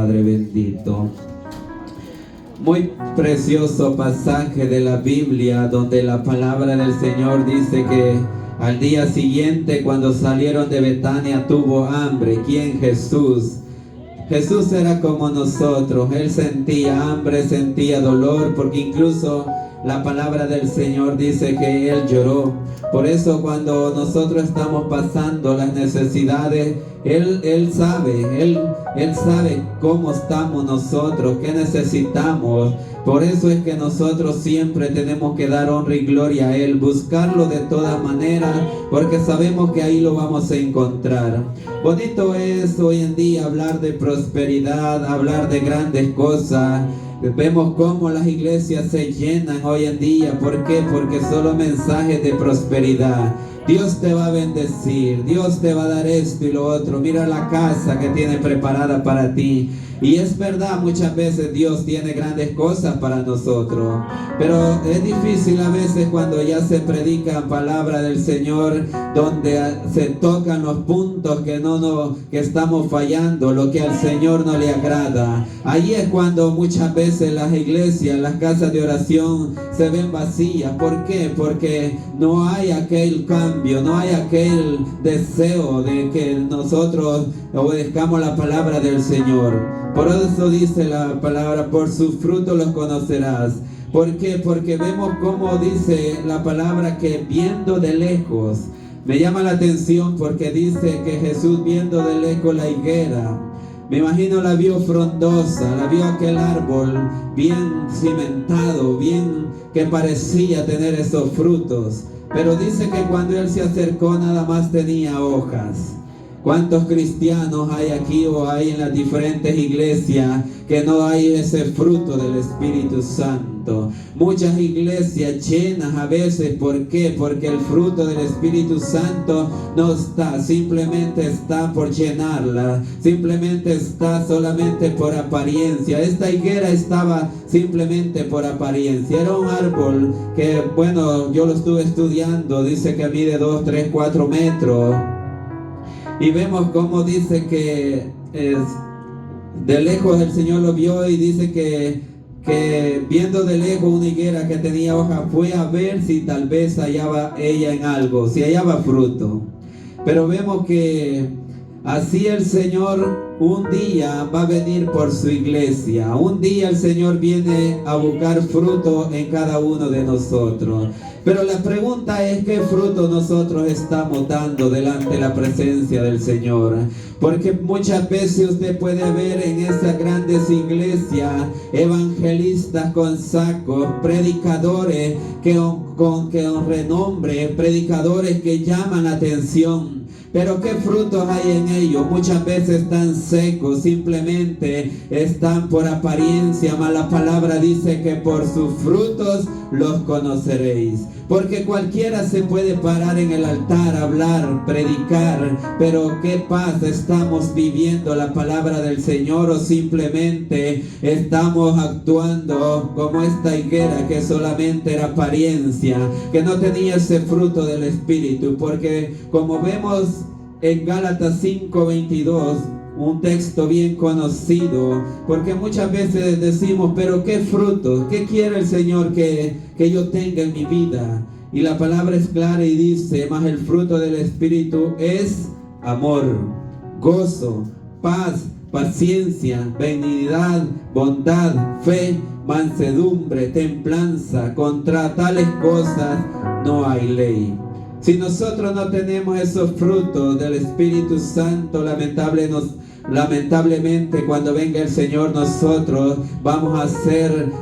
Padre bendito. Muy precioso pasaje de la Biblia donde la palabra del Señor dice que al día siguiente, cuando salieron de Betania, tuvo hambre. ¿Quién? Jesús. Jesús era como nosotros. Él sentía hambre, sentía dolor, porque incluso la palabra del Señor dice que Él lloró. Por eso cuando nosotros estamos pasando las necesidades, Él sabe cómo estamos nosotros, qué necesitamos. Por eso es que nosotros siempre tenemos que dar honra y gloria a Él, buscarlo de todas maneras, porque sabemos que ahí lo vamos a encontrar. Bonito es hoy en día hablar de prosperidad, hablar de grandes cosas. Vemos cómo las iglesias se llenan hoy en día. ¿Por qué? Porque solo mensajes de prosperidad. Dios te va a bendecir, Dios te va a dar esto y lo otro. Mira la casa que tiene preparada para ti. Y es verdad, muchas veces Dios tiene grandes cosas para nosotros, pero es difícil a veces cuando ya se predica palabra del Señor, donde se tocan los puntos que estamos fallando, lo que al Señor no le agrada. Ahí es cuando muchas veces las iglesias, las casas de oración se ven vacías. ¿Por qué? Porque no hay aquel cambio, no hay aquel deseo de que nosotros obedezcamos la palabra del Señor. Por eso dice la palabra, por sus frutos los conocerás. ¿Por qué? Porque vemos cómo dice la palabra que viendo de lejos. Me llama la atención porque dice que Jesús viendo de lejos la higuera. Me imagino la vio frondosa, la vio aquel árbol bien cimentado, bien que parecía tener esos frutos. Pero dice que cuando él se acercó nada más tenía hojas. ¿Cuántos cristianos hay aquí o hay en las diferentes iglesias que no hay ese fruto del Espíritu Santo? Muchas iglesias llenas a veces. ¿Por qué? Porque el fruto del Espíritu Santo no está, simplemente está por llenarla, simplemente está solamente por apariencia. Esta higuera estaba simplemente por apariencia. Era un árbol que, bueno, yo lo estuve estudiando, dice que mide 2, 3, 4 metros. Y vemos cómo dice que de lejos el Señor lo vio y dice que viendo de lejos una higuera que tenía hoja, fue a ver si tal vez hallaba ella en algo, si hallaba fruto. Pero vemos que así el Señor un día va a venir por su iglesia. Un día el Señor viene a buscar fruto en cada uno de nosotros. Pero la pregunta es, ¿qué fruto nosotros estamos dando delante de la presencia del Señor? Porque muchas veces usted puede ver en esas grandes iglesias evangelistas con sacos, predicadores con renombre, predicadores que llaman la atención. Pero ¿qué frutos hay en ellos? Muchas veces están secos, simplemente están por apariencia, mas la palabra dice que por sus frutos los conoceréis. Porque cualquiera se puede parar en el altar, hablar, predicar, pero ¿qué pasa? ¿Estamos viviendo la palabra del Señor o simplemente estamos actuando como esta higuera que solamente era apariencia, que no tenía ese fruto del Espíritu? Porque como vemos en Gálatas 5:22, un texto bien conocido, porque muchas veces decimos, pero ¿qué fruto? ¿Qué quiere el Señor que yo tenga en mi vida? Y la palabra es clara y dice, mas el fruto del Espíritu es amor, gozo, paz, paciencia, benignidad, bondad, fe, mansedumbre, templanza. Contra tales cosas no hay ley. Si nosotros no tenemos esos frutos del Espíritu Santo, lamentablemente cuando venga el Señor, nosotros vamos a ser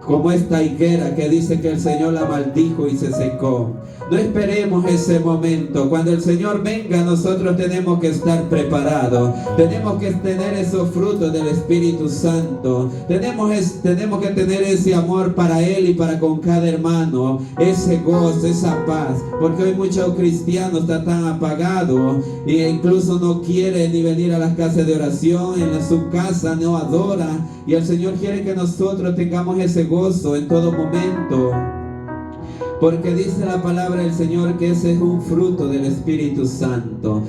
como esta higuera que dice que el Señor la maldijo y se secó. No esperemos ese momento. Cuando el Señor venga, nosotros tenemos que estar preparados. Tenemos que tener esos frutos del Espíritu Santo. Tenemos que tener ese amor para Él y para con cada hermano, ese gozo, esa paz. Porque hoy muchos cristianos están tan apagados e incluso no quieren ni venir a las casas de oración, en su casa no adora. Y el Señor quiere que nosotros tengamos ese gozo en todo momento. Porque dice la palabra del Señor que ese es un fruto del Espíritu Santo.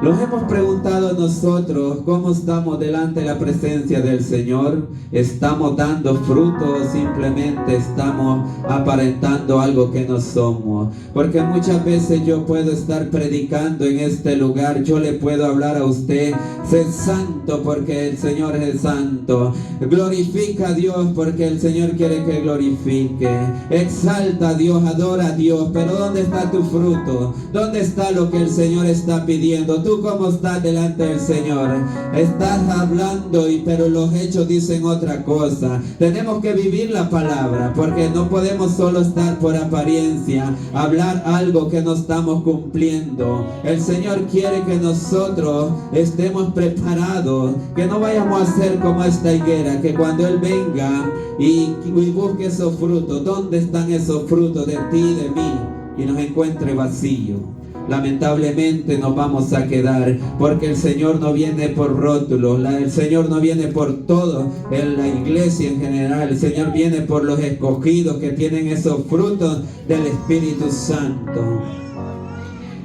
Nos hemos preguntado nosotros cómo estamos delante de la presencia del Señor. ¿Estamos dando fruto o simplemente estamos aparentando algo que no somos? Porque muchas veces yo puedo estar predicando en este lugar, yo le puedo hablar a usted: sé santo porque el Señor es santo. Glorifica a Dios porque el Señor quiere que glorifique. Exalta a Dios, adora a Dios. Pero ¿dónde está tu fruto? ¿Dónde está lo que el Señor está pidiendo? ¿Tú cómo estás delante del Señor? Estás hablando, pero los hechos dicen otra cosa. Tenemos que vivir la palabra, porque no podemos solo estar por apariencia, hablar algo que no estamos cumpliendo. El Señor quiere que nosotros estemos preparados, que no vayamos a ser como esta higuera, que cuando Él venga y busque esos frutos, ¿dónde están esos frutos de ti y de mí? Y nos encuentre vacío. Lamentablemente nos vamos a quedar, porque el Señor no viene por rótulos, el Señor no viene por todo, en la iglesia en general. El Señor viene por los escogidos que tienen esos frutos del Espíritu Santo.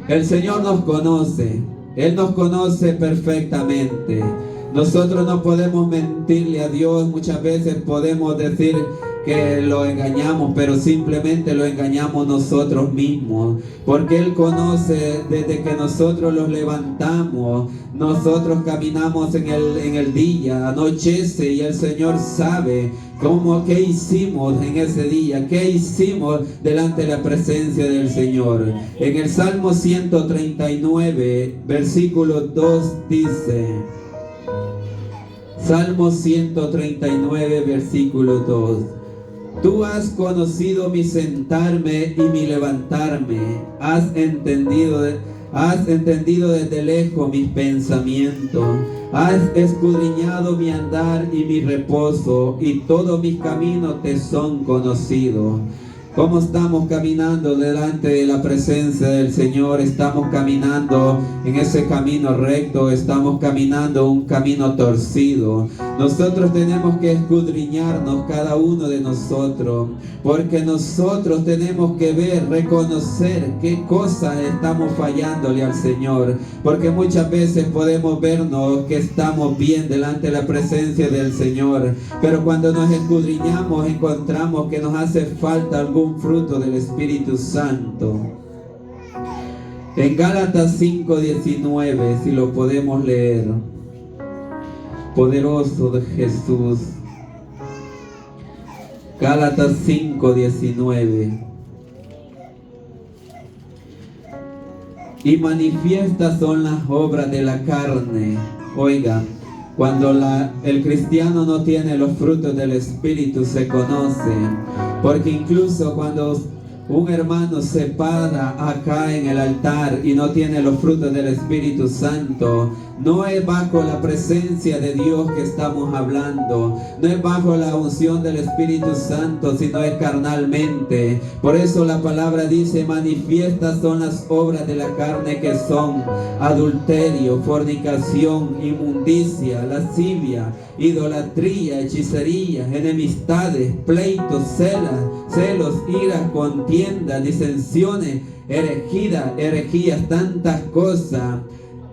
El Señor nos conoce, Él nos conoce perfectamente. Nosotros no podemos mentirle a Dios. Muchas veces podemos decir que lo engañamos, pero simplemente lo engañamos nosotros mismos, porque Él conoce desde que nosotros los levantamos. Nosotros caminamos en el día, anochece y el Señor sabe qué hicimos en ese día, qué hicimos delante de la presencia del Señor. En el Salmo 139, versículo 2 dice, Salmo 139, versículo 2: Tú has conocido mi sentarme y mi levantarme, has entendido desde lejos mis pensamientos, has escudriñado mi andar y mi reposo, y todos mis caminos te son conocidos. ¿Cómo estamos caminando delante de la presencia del Señor? ¿Estamos caminando en ese camino recto? ¿Estamos caminando un camino torcido? Nosotros tenemos que escudriñarnos, cada uno de nosotros, porque nosotros tenemos que ver, reconocer qué cosas estamos fallándole al Señor, porque muchas veces podemos vernos que estamos bien delante de la presencia del Señor, pero cuando nos escudriñamos encontramos que nos hace falta algún fruto del Espíritu Santo. En Gálatas 5:19, si lo podemos leer. Poderoso de Jesús. Gálatas 5:19. Y manifiestas son las obras de la carne. Oiga, cuando el cristiano no tiene los frutos del Espíritu, se conoce. Porque incluso cuando un hermano se para acá en el altar y no tiene los frutos del Espíritu Santo, no es bajo la presencia de Dios que estamos hablando, no es bajo la unción del Espíritu Santo, sino es carnalmente. Por eso la palabra dice: manifiestas son las obras de la carne, que son adulterio, fornicación, inmundicia, lascivia, idolatría, hechicería, enemistades, pleitos, celos, iras, contiendas, disensiones, herejías, tantas cosas.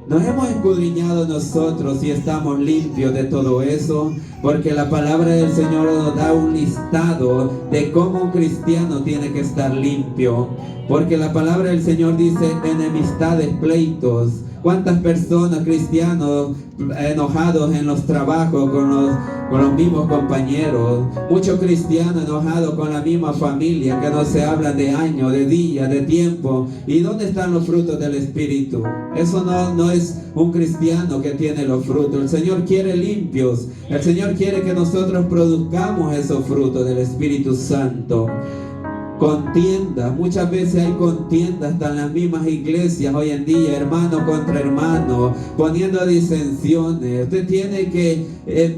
Nos hemos escudriñado nosotros y estamos limpios de todo eso, porque la palabra del Señor nos da un listado de cómo un cristiano tiene que estar limpio. Porque la palabra del Señor dice enemistades, pleitos. ¿Cuántas personas, cristianos, enojados en los trabajos con los mismos compañeros? Muchos cristianos enojados con la misma familia, que no se hablan de años, de días, de tiempo. ¿Y dónde están los frutos del Espíritu? Eso no es un cristiano que tiene los frutos. El Señor quiere limpios. El Señor quiere que nosotros produzcamos esos frutos del Espíritu Santo. Contienda, muchas veces hay contiendas hasta en las mismas iglesias hoy en día, hermano contra hermano, poniendo disensiones. Usted tiene que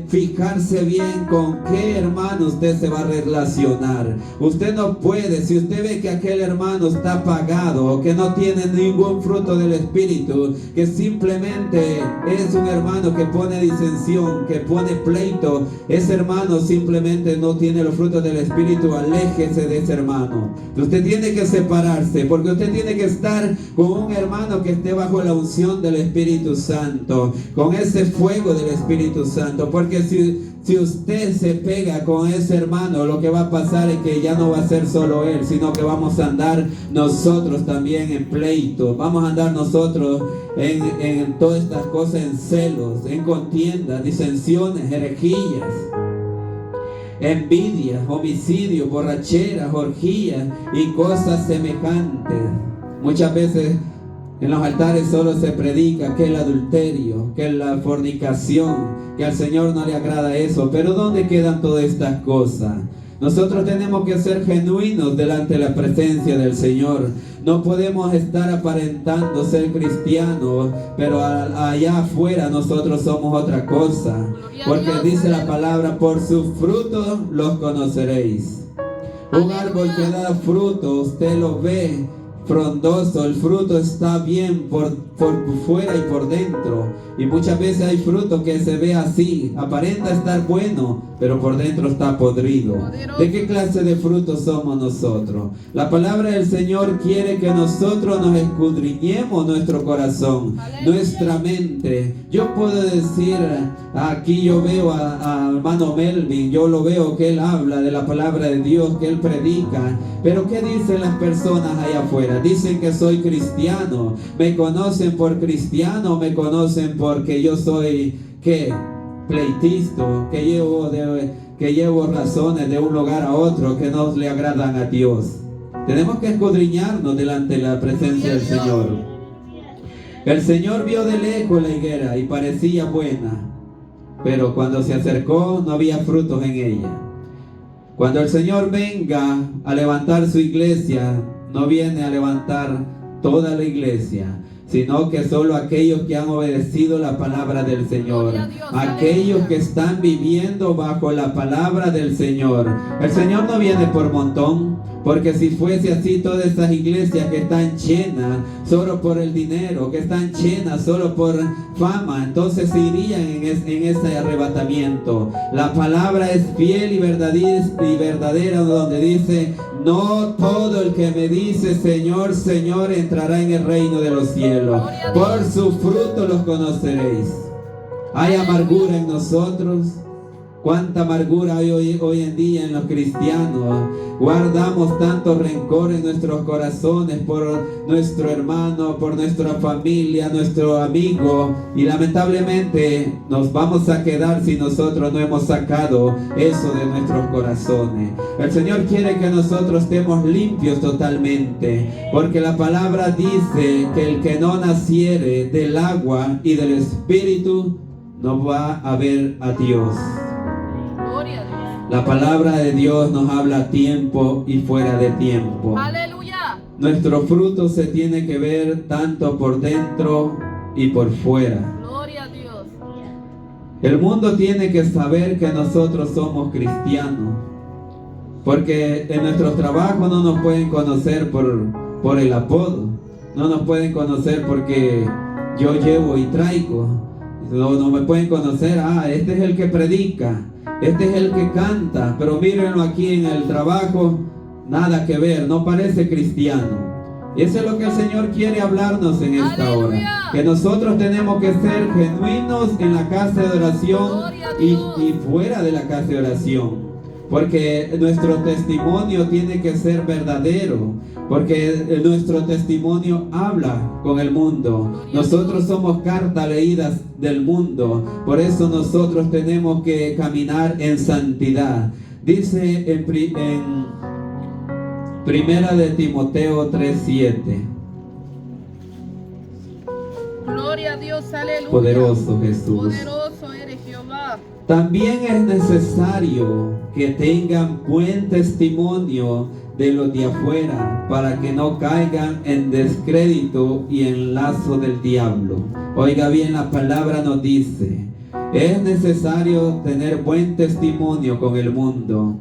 fijarse bien con qué hermano usted se va a relacionar. Usted no puede, si usted ve que aquel hermano está apagado o que no tiene ningún fruto del Espíritu, que simplemente es un hermano que pone disensión, que pone pleito, ese hermano simplemente no tiene los frutos del Espíritu, aléjese de ese hermano. hermano. Usted tiene que separarse, porque usted tiene que estar con un hermano que esté bajo la unción del Espíritu Santo, con ese fuego del Espíritu Santo, porque si usted se pega con ese hermano, lo que va a pasar es que ya no va a ser solo él, sino que vamos a andar nosotros también en pleito. Vamos a andar nosotros en todas estas cosas, en celos, en contiendas, disensiones, herejías, envidias, homicidios, borracheras, orgías y cosas semejantes. Muchas veces en los altares solo se predica que el adulterio, que la fornicación, que al Señor no le agrada eso. Pero ¿dónde quedan todas estas cosas? Nosotros tenemos que ser genuinos delante de la presencia del Señor. No podemos estar aparentando ser cristianos, pero allá afuera nosotros somos otra cosa. Porque dice la palabra, por sus frutos los conoceréis. Un árbol que da fruto, usted lo ve frondoso, el fruto está bien por fuera y por dentro. Y muchas veces hay fruto que se ve así, aparenta estar bueno, pero por dentro está podrido. ¿De qué clase de fruto somos nosotros? La palabra del Señor quiere que nosotros nos escudriñemos nuestro corazón, nuestra mente. Yo puedo decir, aquí yo veo a hermano Melvin, yo lo veo que él habla de la palabra de Dios, que él predica, pero ¿qué dicen las personas allá afuera? Dicen que soy cristiano, me conocen por cristiano, me conocen porque yo soy, ¿qué? Pleitisto, que llevo razones de un lugar a otro que no le agradan a Dios. Tenemos que escudriñarnos delante de la presencia del Señor. El Señor vio de lejos la higuera y parecía buena, pero cuando se acercó no había frutos en ella. Cuando el Señor venga a levantar su iglesia, no viene a levantar toda la iglesia, sino que solo aquellos que han obedecido la palabra del Señor, aquellos que están viviendo bajo la palabra del Señor. El Señor no viene por montón, porque si fuese así, todas esas iglesias que están llenas solo por el dinero, que están llenas solo por fama, entonces se irían en ese arrebatamiento. La palabra es fiel y verdadera, donde dice, no todo el que me dice Señor, Señor, entrará en el reino de los cielos. Por su fruto los conoceréis. Hay amargura en nosotros. Cuánta amargura hay hoy en día en los cristianos. Guardamos tanto rencor en nuestros corazones por nuestro hermano, por nuestra familia, nuestro amigo, y lamentablemente nos vamos a quedar si nosotros no hemos sacado eso de nuestros corazones. El Señor quiere que nosotros estemos limpios totalmente, porque la palabra dice que el que no naciere del agua y del Espíritu no va a ver a Dios. La palabra de Dios nos habla a tiempo y fuera de tiempo. ¡Aleluya! Nuestro fruto se tiene que ver tanto por dentro y por fuera. ¡Gloria a Dios! El mundo tiene que saber que nosotros somos cristianos, porque en nuestros trabajos no nos pueden conocer por el apodo, no nos pueden conocer porque yo llevo y traigo, no me pueden conocer, este es el que predica, este es el que canta, pero mírenlo aquí en el trabajo, nada que ver, no parece cristiano. Y eso es lo que el Señor quiere hablarnos en esta hora, que nosotros tenemos que ser genuinos en la casa de oración y fuera de la casa de oración, porque nuestro testimonio tiene que ser verdadero, porque nuestro testimonio habla con el mundo. Nosotros somos cartas leídas del mundo, por eso nosotros tenemos que caminar en santidad. Dice en Primera de Timoteo 3:7. Gloria a Dios, aleluya. Poderoso Jesús. Poderoso eres Jehová. También es necesario que tengan buen testimonio de los de afuera, para que no caigan en descrédito y en lazo del diablo. Oiga bien, la palabra nos dice, es necesario tener buen testimonio con el mundo.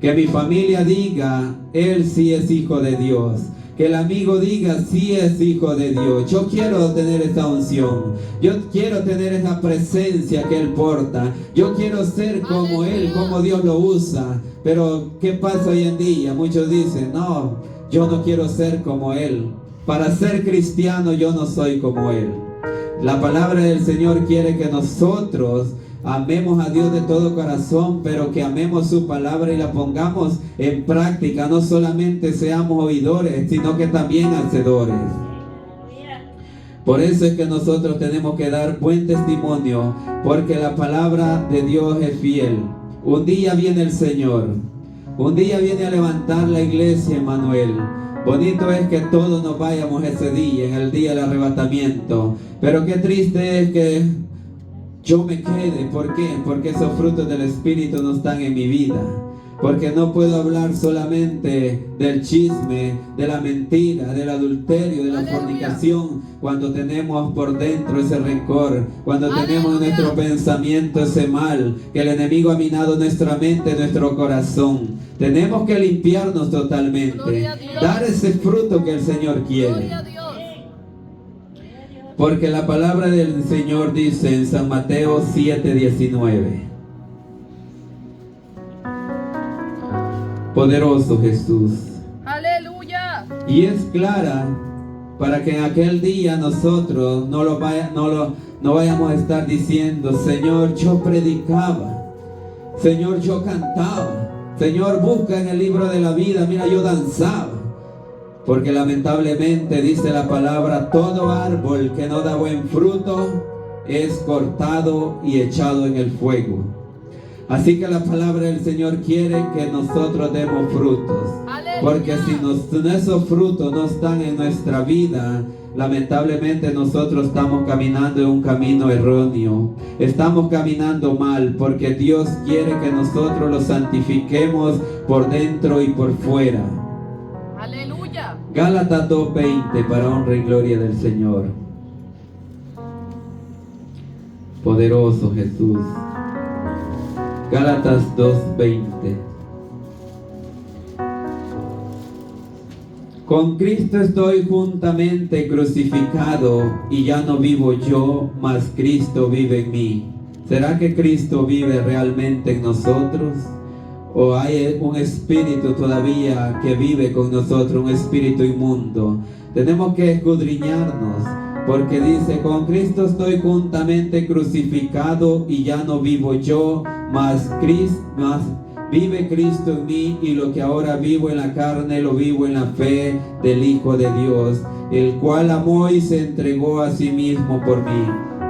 Que mi familia diga, él sí es hijo de Dios. Que el amigo diga, sí es hijo de Dios. Yo quiero tener esa unción. Yo quiero tener esa presencia que Él porta. Yo quiero ser como Él, como Dios lo usa. Pero, ¿qué pasa hoy en día? Muchos dicen, no, yo no quiero ser como Él. Para ser cristiano yo no soy como Él. La palabra del Señor quiere que nosotros amemos a Dios de todo corazón, pero que amemos su palabra y la pongamos en práctica. No solamente seamos oidores, sino que también hacedores. Por eso es que nosotros tenemos que dar buen testimonio, porque la palabra de Dios es fiel. Un día viene el Señor. Un día viene a levantar la iglesia, Emmanuel. Bonito es que todos nos vayamos ese día, en el día del arrebatamiento. Pero qué triste es que yo me quede. ¿Por qué? Porque esos frutos del Espíritu no están en mi vida. Porque no puedo hablar solamente del chisme, de la mentira, del adulterio, de la fornicación, cuando tenemos por dentro ese rencor, cuando tenemos en nuestro pensamiento ese mal, que el enemigo ha minado nuestra mente, nuestro corazón. Tenemos que limpiarnos totalmente, dar ese fruto que el Señor quiere. Porque la palabra del Señor dice en San Mateo 7:19. Poderoso Jesús. Aleluya. Y es clara para que en aquel día nosotros no vayamos a estar diciendo, Señor, yo predicaba, Señor, yo cantaba, Señor, busca en el libro de la vida, mira, yo danzaba. Porque lamentablemente dice la palabra, todo árbol que no da buen fruto es cortado y echado en el fuego. Así que la palabra del Señor quiere que nosotros demos frutos. Porque si esos frutos no están en nuestra vida, lamentablemente nosotros estamos caminando en un camino erróneo. Estamos caminando mal, porque Dios quiere que nosotros lo santifiquemos por dentro y por fuera. Aleluya. Gálatas 2:20, para honra y gloria del Señor. Poderoso Jesús. Gálatas 2:20. Con Cristo estoy juntamente crucificado, y ya no vivo yo, mas Cristo vive en mí. ¿Será que Cristo vive realmente en nosotros? ¿O hay un espíritu todavía que vive con nosotros, un espíritu inmundo? Tenemos que escudriñarnos, porque dice, con Cristo estoy juntamente crucificado, y ya no vivo yo, mas vive Cristo en mí, y lo que ahora vivo en la carne, lo vivo en la fe del Hijo de Dios, el cual amó y se entregó a sí mismo por mí.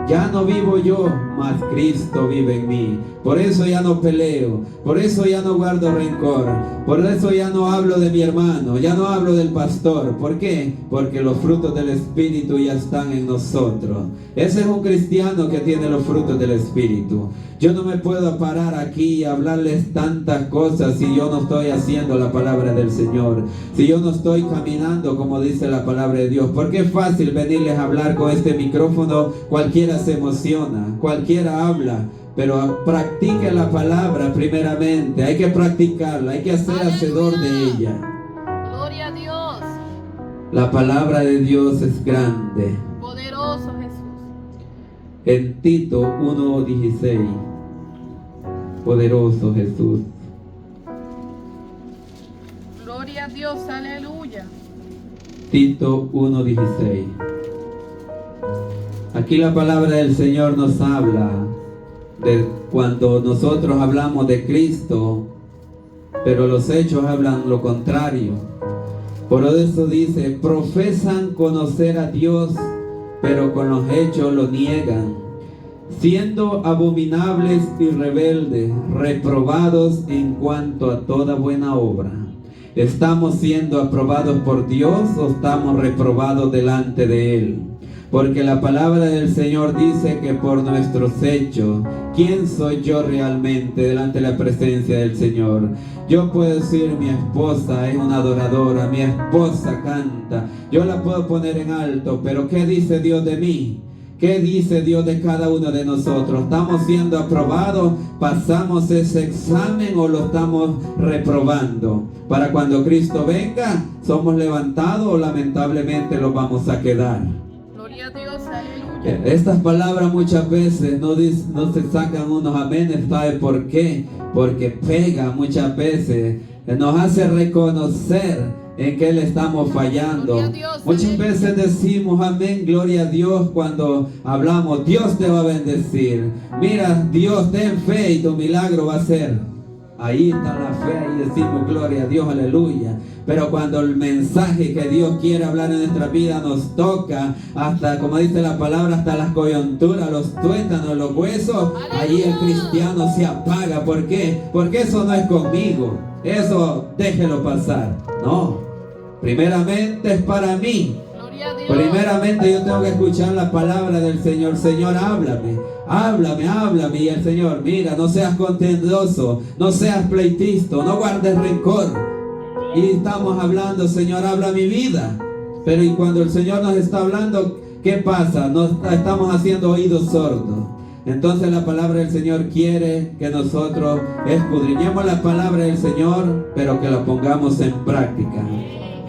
Ya no vivo yo, mas Cristo vive en mí. Por eso ya no peleo, por eso ya no guardo rencor, por eso ya no hablo de mi hermano, ya no hablo del pastor. ¿Por qué? Porque los frutos del Espíritu ya están en nosotros. Ese es un cristiano que tiene los frutos del Espíritu. Yo no me puedo parar aquí y hablarles tantas cosas si yo no estoy haciendo la palabra del Señor, si yo no estoy caminando como dice la palabra de Dios. Porque es fácil venirles a hablar con este micrófono, cualquiera se emociona, cualquiera habla, pero practique la palabra primeramente. Hay que practicarla, hay que ser hacedor de ella. Gloria a Dios. La palabra de Dios es grande. Poderoso Jesús. En Tito 1:16. Poderoso Jesús. Gloria a Dios, aleluya. Tito 1:16. Aquí la palabra del Señor nos habla de cuando nosotros hablamos de Cristo, pero los hechos hablan lo contrario. Por eso dice, profesan conocer a Dios, pero con los hechos lo niegan, siendo abominables y rebeldes, reprobados en cuanto a toda buena obra. ¿Estamos siendo aprobados por Dios o estamos reprobados delante de Él? Porque la palabra del Señor dice que por nuestros hechos, ¿quién soy yo realmente delante de la presencia del Señor? Yo puedo decir, mi esposa es una adoradora, mi esposa canta, yo la puedo poner en alto, pero ¿qué dice Dios de mí? ¿Qué dice Dios de cada uno de nosotros? ¿Estamos siendo aprobados? ¿Pasamos ese examen o lo estamos reprobando? Para cuando Cristo venga, ¿somos levantados o lamentablemente los vamos a quedar? Gloria a Dios, aleluya. Estas palabras muchas veces no se sacan unos amenes. ¿Sabe por qué? Porque pega muchas veces. Nos hace reconocer en qué le estamos fallando. Gloria a Dios, Muchas amén. veces decimos amén, gloria a Dios, cuando hablamos, Dios te va a bendecir. Mira, Dios, ten fe y tu milagro va a ser. Ahí está la fe y decimos gloria a Dios, aleluya. Pero cuando el mensaje que Dios quiere hablar en nuestra vida nos toca, hasta, como dice la palabra, hasta las coyunturas, los tuétanos, los huesos, ahí el cristiano se apaga. ¿Por qué? Porque eso no es conmigo. Eso déjelo pasar. No. Primeramente es para mí. Gloria a Dios. Primeramente yo tengo que escuchar la palabra del Señor. Señor, háblame, háblame, háblame. Y el Señor, mira, no seas contendoso, no seas pleitisto, no guardes rencor. Y estamos hablando, Señor, habla mi vida. Pero y cuando el Señor nos está hablando, ¿qué pasa? Nos estamos haciendo oídos sordos. Entonces la palabra del Señor quiere que nosotros escudriñemos la palabra del Señor, pero que la pongamos en práctica.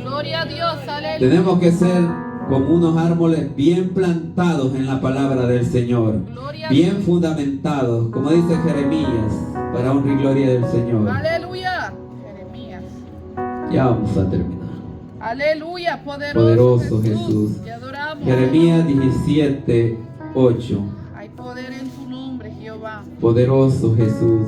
Gloria a Dios, aleluya. Tenemos que ser como unos árboles bien plantados en la palabra del Señor, Gloria a bien Dios. fundamentados, como dice Jeremías, para honra y gloria del Señor. Aleluya. Jeremías. Ya vamos a terminar. Aleluya, poderoso, Poderoso Jesús. Jesús. Te adoramos. Jeremías 17:8. Hay poder en tu nombre, Jehová. Poderoso Jesús.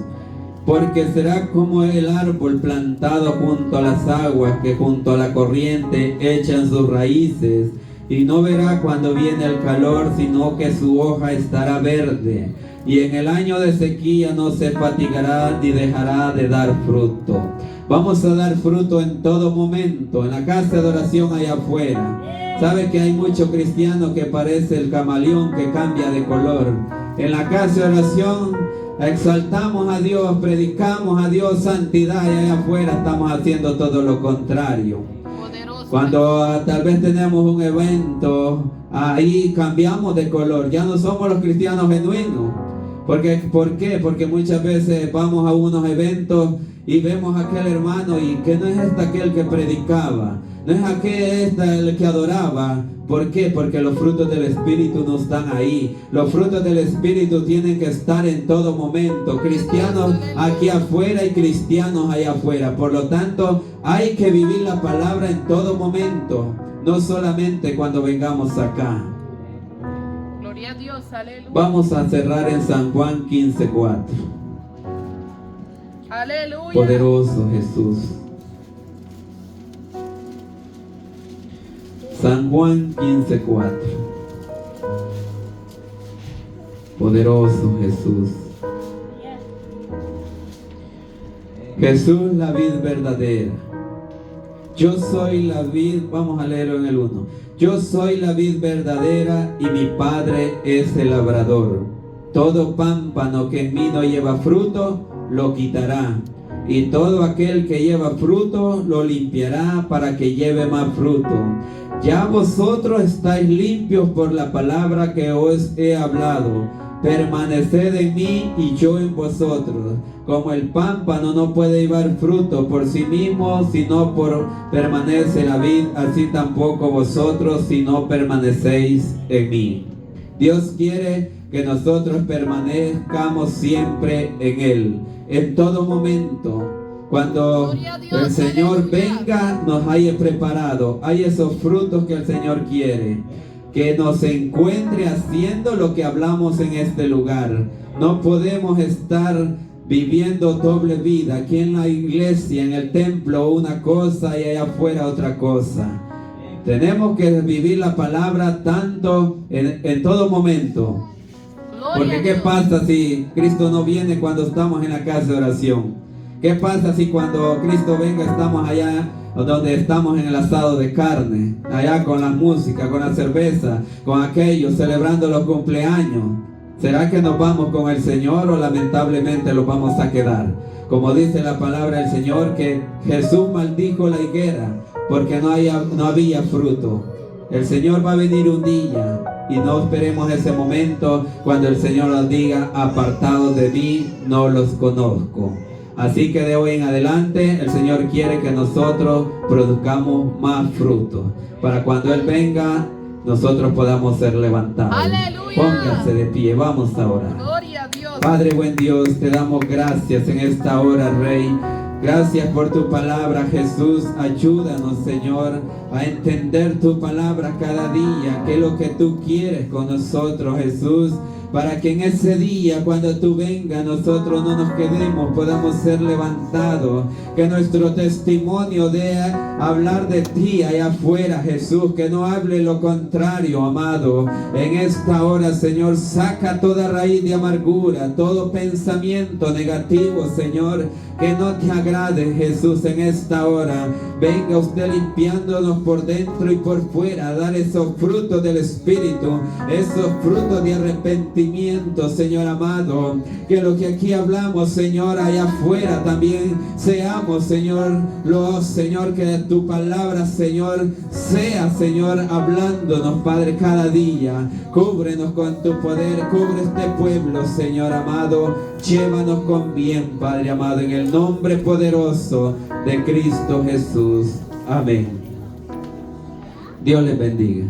Porque será como el árbol plantado junto a las aguas, que junto a la corriente echan sus raíces, y no verá cuando viene el calor, sino que su hoja estará verde, y en el año de sequía no se fatigará ni dejará de dar fruto. Vamos a dar fruto en todo momento, en la casa de oración allá afuera. Sabe que hay muchos cristianos que parece el camaleón que cambia de color. En la casa de oración exaltamos a Dios, predicamos a Dios santidad, y allá afuera estamos haciendo todo lo contrario. Poderoso. Cuando tal vez tenemos un evento, ahí cambiamos de color, ya no somos los cristianos genuinos. ¿Por qué? Porque muchas veces vamos a unos eventos y vemos a aquel hermano y que no es aquel que predicaba, no es el que adoraba. ¿Por qué? Porque los frutos del Espíritu no están ahí. Los frutos del Espíritu tienen que estar en todo momento. Cristianos aquí afuera y cristianos allá afuera. Por lo tanto, hay que vivir la palabra en todo momento, no solamente cuando vengamos acá. Gloria a Dios, aleluya. Vamos a cerrar en San Juan 15:4. Aleluya. Poderoso Jesús. San Juan 15:4. Poderoso Jesús. Jesús, la vid verdadera. Yo soy la vid, vamos a leerlo en el 1. Yo soy la vid verdadera y mi Padre es el labrador. Todo pámpano que en mí no lleva fruto, lo quitará. Y todo aquel que lleva fruto, lo limpiará para que lleve más fruto. Ya vosotros estáis limpios por la palabra que os he hablado. Permaneced en mí y yo en vosotros. Como el pámpano no puede llevar fruto por sí mismo, sino por permanece la vid, así tampoco vosotros si no permanecéis en mí. Dios quiere que nosotros permanezcamos siempre en Él, en todo momento. Cuando el Señor venga, nos haya preparado. Hay esos frutos que el Señor quiere. Que nos encuentre haciendo lo que hablamos en este lugar. No podemos estar viviendo doble vida. Aquí en la iglesia, en el templo, una cosa y allá afuera otra cosa. Tenemos que vivir la palabra tanto en todo momento. Porque ¿qué pasa si Cristo no viene cuando estamos en la casa de oración? ¿Qué pasa si cuando Cristo venga estamos allá donde estamos en el asado de carne? Allá con la música, con la cerveza, con aquello, celebrando los cumpleaños. ¿Será que nos vamos con el Señor o lamentablemente los vamos a quedar? Como dice la palabra del Señor, que Jesús maldijo la higuera porque no había fruto. El Señor va a venir un día y no esperemos ese momento cuando el Señor nos diga: apartados de mí, no los conozco. Así que de hoy en adelante el Señor quiere que nosotros produzcamos más frutos, para cuando Él venga nosotros podamos ser levantados. ¡Aleluya! Pónganse de pie, vamos ahora. Gloria a Dios. Padre buen Dios, te damos gracias en esta hora, Rey. Gracias por tu palabra, Jesús. Ayúdanos, Señor, a entender tu palabra cada día, qué es lo que tú quieres con nosotros, Jesús, para que en ese día, cuando tú vengas, nosotros no nos quedemos, podamos ser levantados, que nuestro testimonio dé hablar de ti allá afuera, Jesús, que no hable lo contrario, amado. En esta hora, Señor, saca toda raíz de amargura, todo pensamiento negativo, Señor, que no te agrade, Jesús. En esta hora venga usted limpiándonos por dentro y por fuera, a dar esos frutos del Espíritu, esos frutos de arrepentimiento, Señor amado, que lo que aquí hablamos, Señor, allá afuera también seamos, Señor, Señor, que tu palabra, Señor, sea, Señor, hablándonos, Padre, cada día. Cúbrenos con tu poder, cubre este pueblo, Señor amado, llévanos con bien, Padre amado, en el nombre poderoso de Cristo Jesús. Amén. Dios les bendiga.